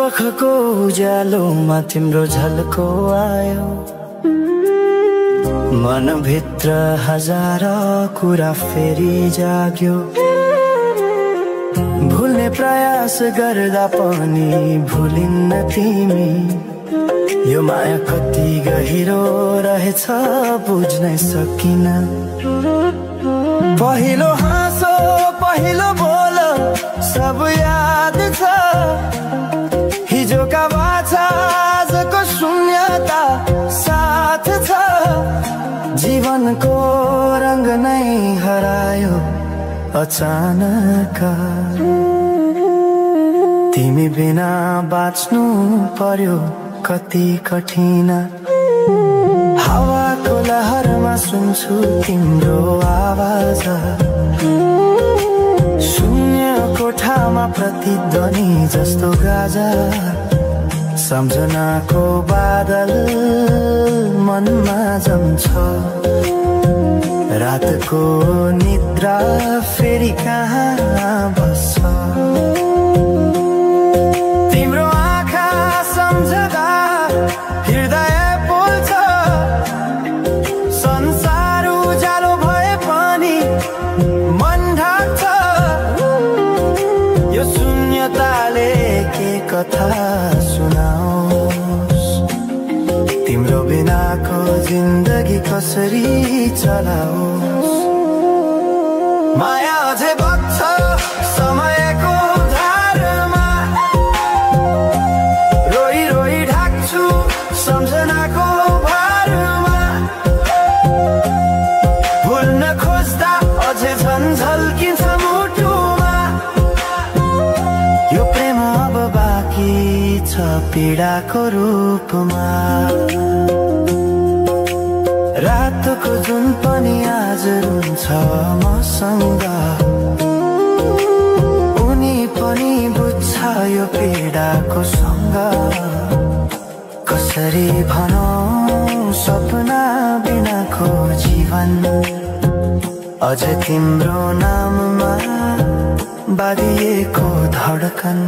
पखको उज्यालोमा तिम्रो झल्को आयो, मनभित्र हजार कुरा फेरि जाग्यो। भुल्ने प्रयास गर्दा पनि भुलिन्न तिमी, यो माया कति गहिरो रहेछ बुझ्नै सकिन। पहिलो हाँसो पहिलो बोल सब याद छ, हिजोका बाछा आजको शून्यता साथ छ। जीवनको रंग नै हरायो अचानक, तिमी बिना बाँच्नु पर्यो कति कठिन। हावाको लहरमा सुन्छु तिम्रो आवाज, शून्य कोठामा प्रतिध्वनि जस्तो गाजा। सम्झनाको बादल मनमा जम्छ, रातको निद्रा फेरि कहाँ बस्छ। तिम्रो आँखा सम्झदा हृदय पोल्छ, संसार उज्यालो भए पनि मन ढाक्छ। यो शून्यताले के कथा सुनाओस्, तिम्रो बिनाको जिन्दगी कसरी चलाओस्। माया अझै बग्छ समयको धारमा, रोई रोई ढाक्छु सम्झनाको भारमा। भुल्न खोज्दा अझै झन् झल्किन्छ मुटुमा, यो प्रेम अब बाँकी छ पीडाको रूपमा। रातको जुन पनि आज रुन्छ मसँग, उनी पनि बुझ्छ यो पीडाको सँग। कसरी भनौं सपना बिनाको जीवन, अझ तिम्रो नाममा बाँधिएको धडकन।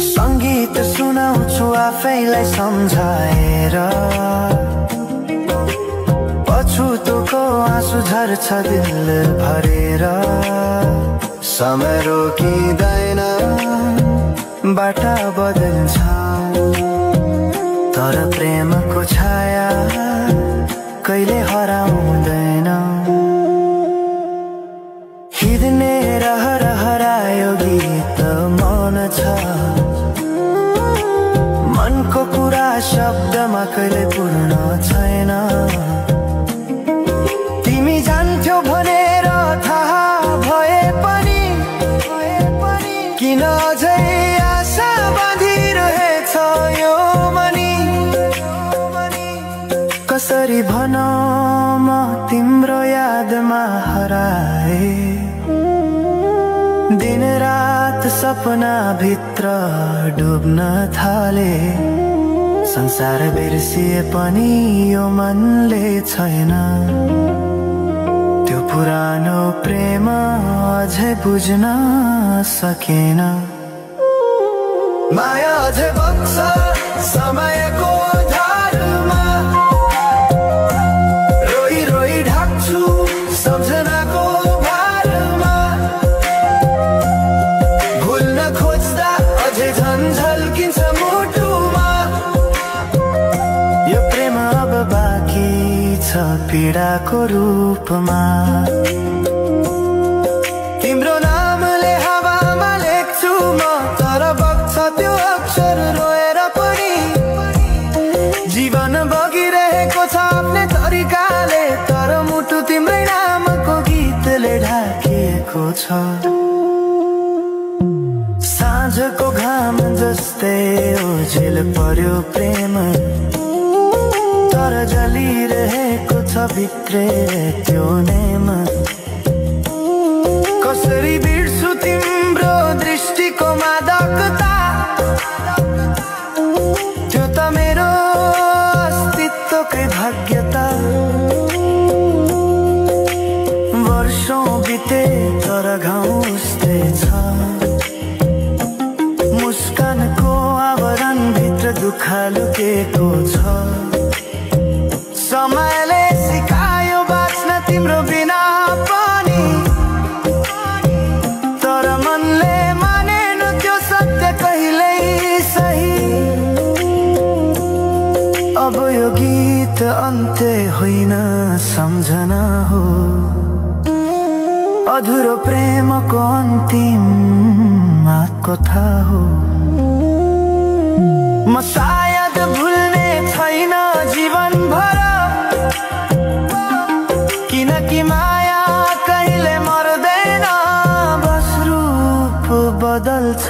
संगीत सुनाउँछु आफैलाई सम्झाएर, पछुतोको आँसु झर्छ दिल भरेर। समय रोकिँदैन बाटा बदल्छ, तर प्रेमको छाया कहिले हराउँदैन। हिँड्ने रहर हरायो गीत मौन छ, मनको कुरा शब्दमा कहिले पूर्ण छैन। तिमी जान्थ्यौ भनेर थाहा भए पनि किन अझै आशा बाँधिरहेछ यो मनी। कसरी भनौं म तिम्रो यादमा हराए, दिन रात सपना भित्र डुब्न थाले। संसार बिर्सिए पनि यो मनले छैन, त्यो पुरानो प्रेम अझै बुझ्न सकेन। माया अझै बग्छ समयको धारमा, रोई रोई ढाक्छु सम्झनाको भारमा। भुल्न खोज्दा अझै झन् झल्किन्छ मुटुमा, यो प्रेम अब बाँकी छ पीडाको रूपमा। तिम्रो नामले हावामा लेख्छु म, तर बग्छ त्यो अक्षर रोएर पनि। जीवन बगिरहेको छ आफ्नै तरिकाले, तर मुटु तिम्रै नामको गीतले ढाकिएको छ। साँझको घाम जस्तै ओझेल पर्यो प्रेम, तर जलिरहेको छ भित्रै त्यो नेम। कसरी बिर्सु तिम्रो दृष्टिको मादकता, त्यो त मेरो अस्तित्वकै भाग्यता। वर्षौं बिते तर घाउ उस्तै छ, छ। समयले सिकायो बाँच्न तिम्रो बिना पनि, तर मनले मानेन त्यो सत्य कहिल्यै सही। अब यो गीत अन्त्य होइन सम्झना हो, अधुरो प्रेमको अन्तिम कथा हो। म सायद भुल्ने छैन जीवनभर, किनकि माया कहिले मर्दैन, बस रूप बदल्छ।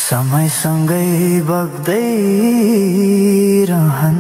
समयसँगै बग्दै रहन्छ।